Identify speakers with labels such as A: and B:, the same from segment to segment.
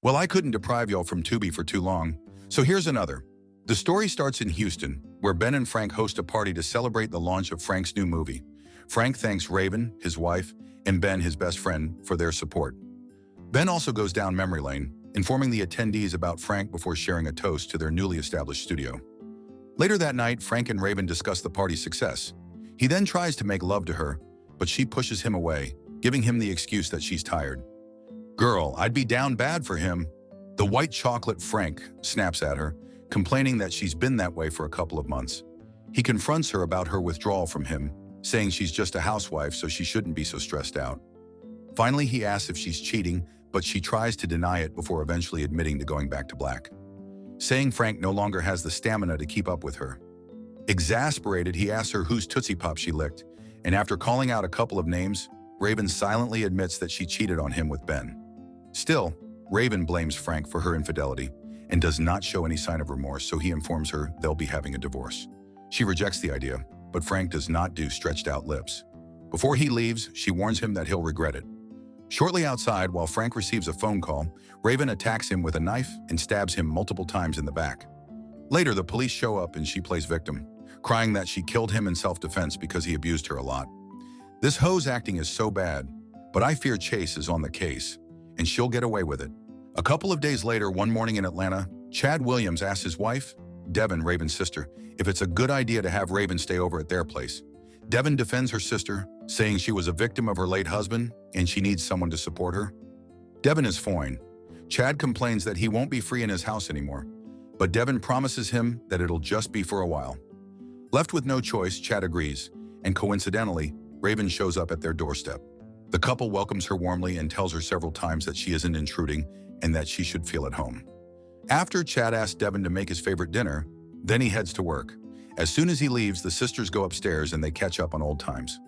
A: Well, I couldn't deprive y'all from Tubi for too long, so here's another. The story starts in Houston, where Ben and Frank host a party to celebrate the launch of Frank's new movie. Frank thanks Raven, his wife, and Ben, his best friend, for their support. Ben also goes down memory lane, informing the attendees about Frank before sharing a toast to their newly established studio. Later that night, Frank and Raven discuss the party's success. He then tries to make love to her, but she pushes him away, giving him the excuse that she's tired. "Girl, I'd be down bad for him." The white chocolate Frank snaps at her, complaining that she's been that way for a couple of months. He confronts her about her withdrawal from him, saying she's just a housewife so she shouldn't be so stressed out. Finally, he asks if she's cheating, but she tries to deny it before eventually admitting to going back to black, saying Frank no longer has the stamina to keep up with her. Exasperated, he asks her whose Tootsie Pop she licked, and after calling out a couple of names, Raven silently admits that she cheated on him with Ben. Still, Raven blames Frank for her infidelity and does not show any sign of remorse, so he informs her they'll be having a divorce. She rejects the idea, but Frank does not do stretched out lips. Before he leaves, she warns him that he'll regret it. Shortly outside, while Frank receives a phone call, Raven attacks him with a knife and stabs him multiple times in the back. Later, the police show up and she plays victim, crying that she killed him in self-defense because he abused her a lot. This hoe's acting is so bad, but I fear Chase is on the case, and she'll get away with it. A couple of days later, one morning in Atlanta, Chad Williams asks his wife, Devin, Raven's sister, if it's a good idea to have Raven stay over at their place. Devin defends her sister, saying she was a victim of her late husband and she needs someone to support her. Devin is fine. Chad complains that he won't be free in his house anymore, but Devin promises him that it'll just be for a while. Left with no choice, Chad agrees, and coincidentally, Raven shows up at their doorstep. The couple welcomes her warmly and tells her several times that she isn't intruding and that she should feel at home. After, Chad asks Devin to make his favorite dinner, then he heads to work. As soon as he leaves, the sisters go upstairs and they catch up on old times.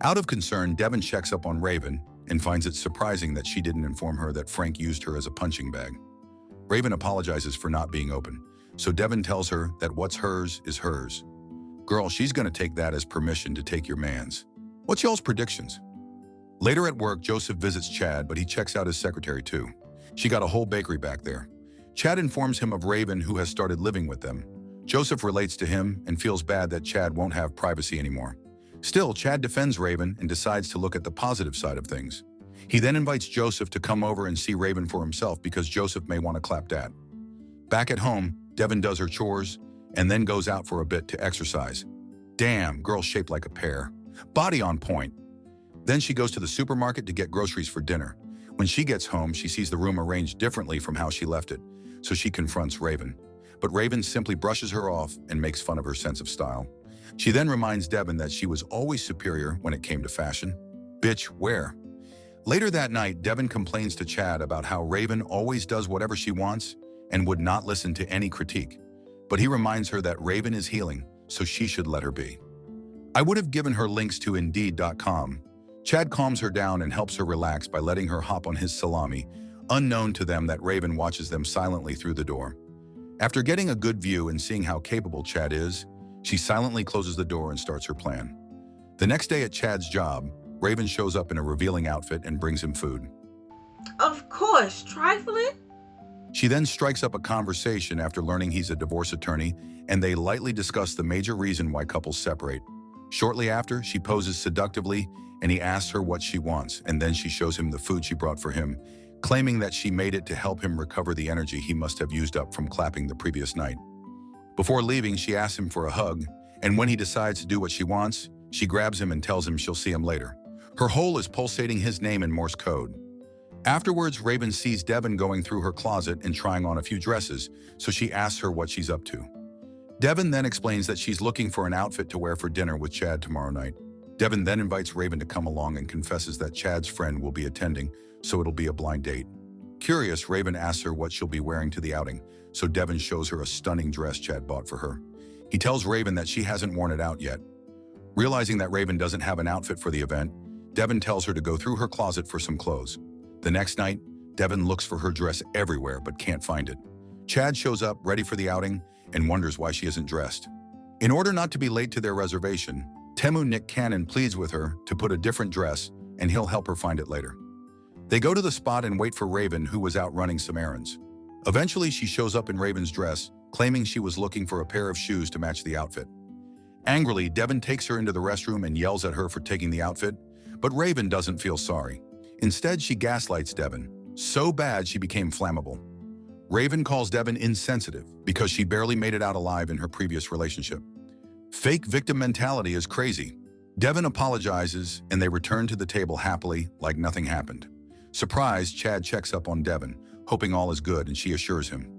A: Out of concern, Devin checks up on Raven and finds it surprising that she didn't inform her that Frank used her as a punching bag. Raven apologizes for not being open, so Devin tells her that what's hers is hers. Girl, she's gonna take that as permission to take your man's. What's y'all's predictions? Later at work, Joseph visits Chad, but he checks out his secretary too. She got a whole bakery back there. Chad informs him of Raven, who has started living with them. Joseph relates to him and feels bad that Chad won't have privacy anymore. Still, Chad defends Raven and decides to look at the positive side of things. He then invites Joseph to come over and see Raven for himself because Joseph may want to clap dad. Back at home, Devin does her chores and then goes out for a bit to exercise. Damn, girl shaped like a pear. Body on point. Then she goes to the supermarket to get groceries for dinner. When she gets home, she sees the room arranged differently from how she left it, so she confronts Raven. But Raven simply brushes her off and makes fun of her sense of style. She then reminds Devin that she was always superior when it came to fashion. Bitch, where? Later that night, Devin complains to Chad about how Raven always does whatever she wants and would not listen to any critique. But he reminds her that Raven is healing, so she should let her be. I would have given her links to Indeed.com. Chad calms her down and helps her relax by letting her hop on his salami, unknown to them that Raven watches them silently through the door. After getting a good view and seeing how capable Chad is, she silently closes the door and starts her plan. The next day at Chad's job, Raven shows up in a revealing outfit and brings him food.
B: Of course, trifling.
A: She then strikes up a conversation after learning he's a divorce attorney, and they lightly discuss the major reason why couples separate. Shortly after, she poses seductively, and he asks her what she wants, and then she shows him the food she brought for him, claiming that she made it to help him recover the energy he must have used up from clapping the previous night. Before leaving, she asks him for a hug, and when he decides to do what she wants, she grabs him and tells him she'll see him later. Her hole is pulsating his name in Morse code. Afterwards, Raven sees Devin going through her closet and trying on a few dresses, so she asks her what she's up to. Devin then explains that she's looking for an outfit to wear for dinner with Chad tomorrow night. Devin then invites Raven to come along and confesses that Chad's friend will be attending, so it'll be a blind date. Curious, Raven asks her what she'll be wearing to the outing, so Devin shows her a stunning dress Chad bought for her. He tells Raven that she hasn't worn it out yet. Realizing that Raven doesn't have an outfit for the event, Devin tells her to go through her closet for some clothes. The next night, Devin looks for her dress everywhere but can't find it. Chad shows up, ready for the outing, and wonders why she isn't dressed. In order not to be late to their reservation, Temu Nick Cannon pleads with her to put a different dress and he'll help her find it later. They go to the spot and wait for Raven, who was out running some errands. Eventually, she shows up in Raven's dress, claiming she was looking for a pair of shoes to match the outfit. Angrily, Devin takes her into the restroom and yells at her for taking the outfit, but Raven doesn't feel sorry. Instead, she gaslights Devin, so bad she became flammable. Raven calls Devin insensitive because she barely made it out alive in her previous relationship. Fake victim mentality is crazy. Devin apologizes and they return to the table happily like nothing happened. Surprised, Chad checks up on Devin, hoping all is good, and she assures him.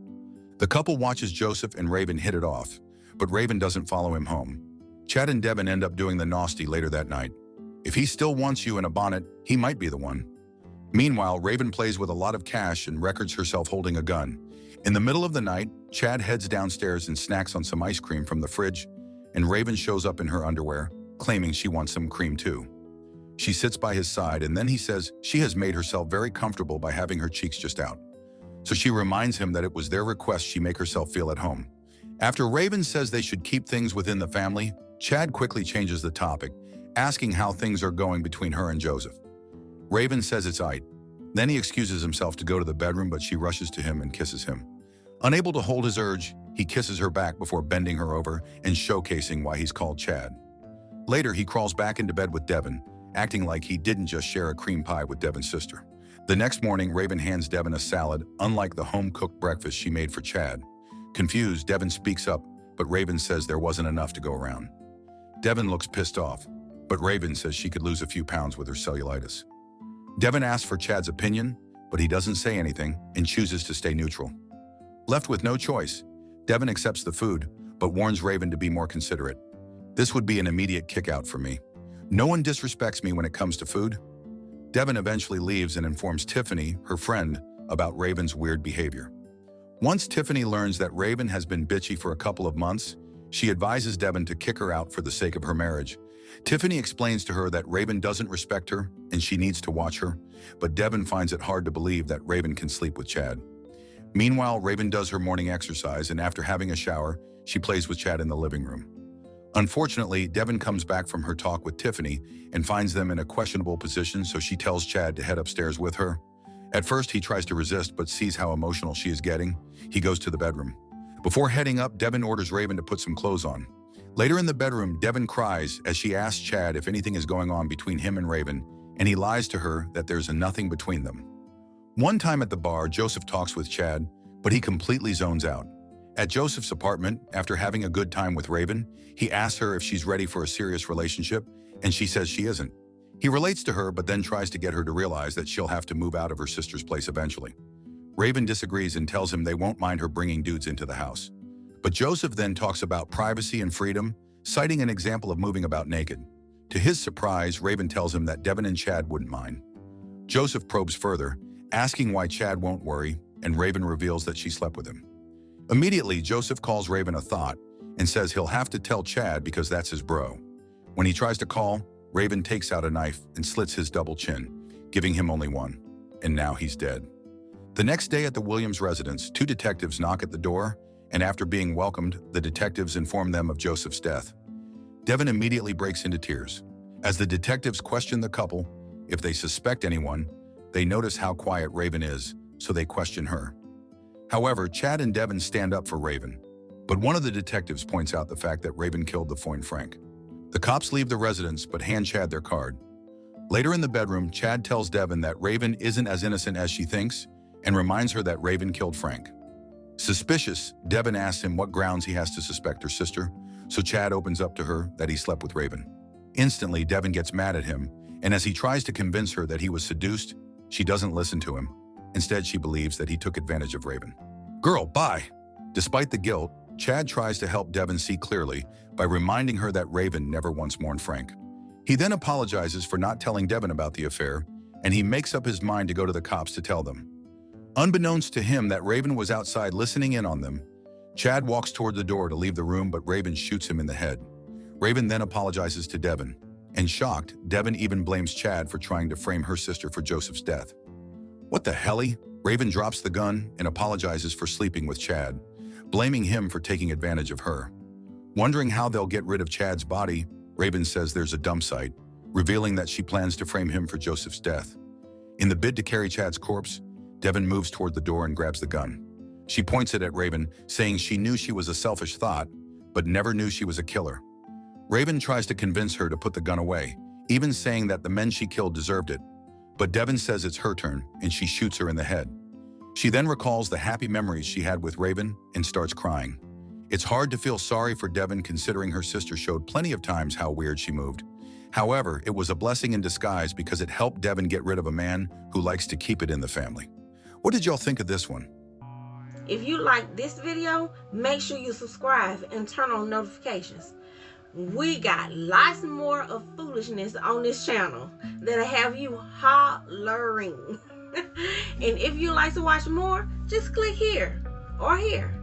A: The couple watches Joseph and Raven hit it off, but Raven doesn't follow him home. Chad and Devin end up doing the nasty later that night. If he still wants you in a bonnet, he might be the one. Meanwhile, Raven plays with a lot of cash and records herself holding a gun. In the middle of the night, Chad heads downstairs and snacks on some ice cream from the fridge, and Raven shows up in her underwear, claiming she wants some cream too. She sits by his side, and then he says she has made herself very comfortable by having her cheeks just out. So she reminds him that it was their request she make herself feel at home. After Raven says they should keep things within the family, Chad quickly changes the topic, asking how things are going between her and Joseph. Raven says it's aight. Then he excuses himself to go to the bedroom, but she rushes to him and kisses him. Unable to hold his urge, he kisses her back before bending her over and showcasing why he's called Chad. Later, he crawls back into bed with Devin, acting like he didn't just share a cream pie with Devin's sister. The next morning, Raven hands Devin a salad, unlike the home-cooked breakfast she made for Chad. Confused, Devin speaks up, but Raven says there wasn't enough to go around. Devin looks pissed off, but Raven says she could lose a few pounds with her cellulitis. Devin asks for Chad's opinion, but he doesn't say anything and chooses to stay neutral. Left with no choice, Devin accepts the food, but warns Raven to be more considerate. This would be an immediate kick-out for me. No one disrespects me when it comes to food. Devin eventually leaves and informs Tiffany, her friend, about Raven's weird behavior. Once Tiffany learns that Raven has been bitchy for a couple of months, she advises Devin to kick her out for the sake of her marriage. Tiffany explains to her that Raven doesn't respect her and she needs to watch her, but Devin finds it hard to believe that Raven can sleep with Chad. Meanwhile, Raven does her morning exercise, and after having a shower, she plays with Chad in the living room. Unfortunately, Devin comes back from her talk with Tiffany and finds them in a questionable position, so she tells Chad to head upstairs with her. At first, he tries to resist, but sees how emotional she is getting. He goes to the bedroom. Before heading up, Devin orders Raven to put some clothes on. Later in the bedroom, Devin cries as she asks Chad if anything is going on between him and Raven, and he lies to her that there's nothing between them. One time at the bar, Joseph talks with Chad, but he completely zones out. At Joseph's apartment, after having a good time with Raven, he asks her if she's ready for a serious relationship, and she says she isn't. He relates to her, but then tries to get her to realize that she'll have to move out of her sister's place eventually. Raven disagrees and tells him they won't mind her bringing dudes into the house. But Joseph then talks about privacy and freedom, citing an example of moving about naked. To his surprise, Raven tells him that Devin and Chad wouldn't mind. Joseph probes further, asking why Chad won't worry, and Raven reveals that she slept with him. Immediately, Joseph calls Raven a thought and says he'll have to tell Chad because that's his bro. When he tries to call, Raven takes out a knife and slits his double chin, giving him only one, and now he's dead. The next day at the Williams residence, two detectives knock at the door, and after being welcomed, the detectives inform them of Joseph's death. Devin immediately breaks into tears. As the detectives question the couple, if they suspect anyone, they notice how quiet Raven is, so they question her. However, Chad and Devin stand up for Raven, but one of the detectives points out the fact that Raven killed the Foyne Frank. The cops leave the residence but hand Chad their card. Later in the bedroom, Chad tells Devin that Raven isn't as innocent as she thinks and reminds her that Raven killed Frank. Suspicious, Devin asks him what grounds he has to suspect her sister, so Chad opens up to her that he slept with Raven. Instantly, Devin gets mad at him, and as he tries to convince her that he was seduced, she doesn't listen to him. Instead, she believes that he took advantage of Raven. Girl, bye! Despite the guilt, Chad tries to help Devin see clearly by reminding her that Raven never once mourned Frank. He then apologizes for not telling Devin about the affair, and he makes up his mind to go to the cops to tell them. Unbeknownst to him that Raven was outside listening in on them, Chad walks toward the door to leave the room, but Raven shoots him in the head. Raven then apologizes to Devin, and shocked, Devin even blames Chad for trying to frame her sister for Joseph's death. What the helly? Raven drops the gun and apologizes for sleeping with Chad, blaming him for taking advantage of her. Wondering how they'll get rid of Chad's body, Raven says there's a dump site, revealing that she plans to frame him for Joseph's death. In the bid to carry Chad's corpse, Devin moves toward the door and grabs the gun. She points it at Raven, saying she knew she was a selfish thought, but never knew she was a killer. Raven tries to convince her to put the gun away, even saying that the men she killed deserved it. But Devin says it's her turn, and she shoots her in the head. She then recalls the happy memories she had with Raven and starts crying. It's hard to feel sorry for Devin considering her sister showed plenty of times how weird she moved. However, it was a blessing in disguise because it helped Devin get rid of a man who likes to keep it in the family. What did y'all think of this one?
B: If you like this video, make sure you subscribe and turn on notifications. We got lots more of foolishness on this channel that'll have you hollering. And if you like to watch more, just click here or here.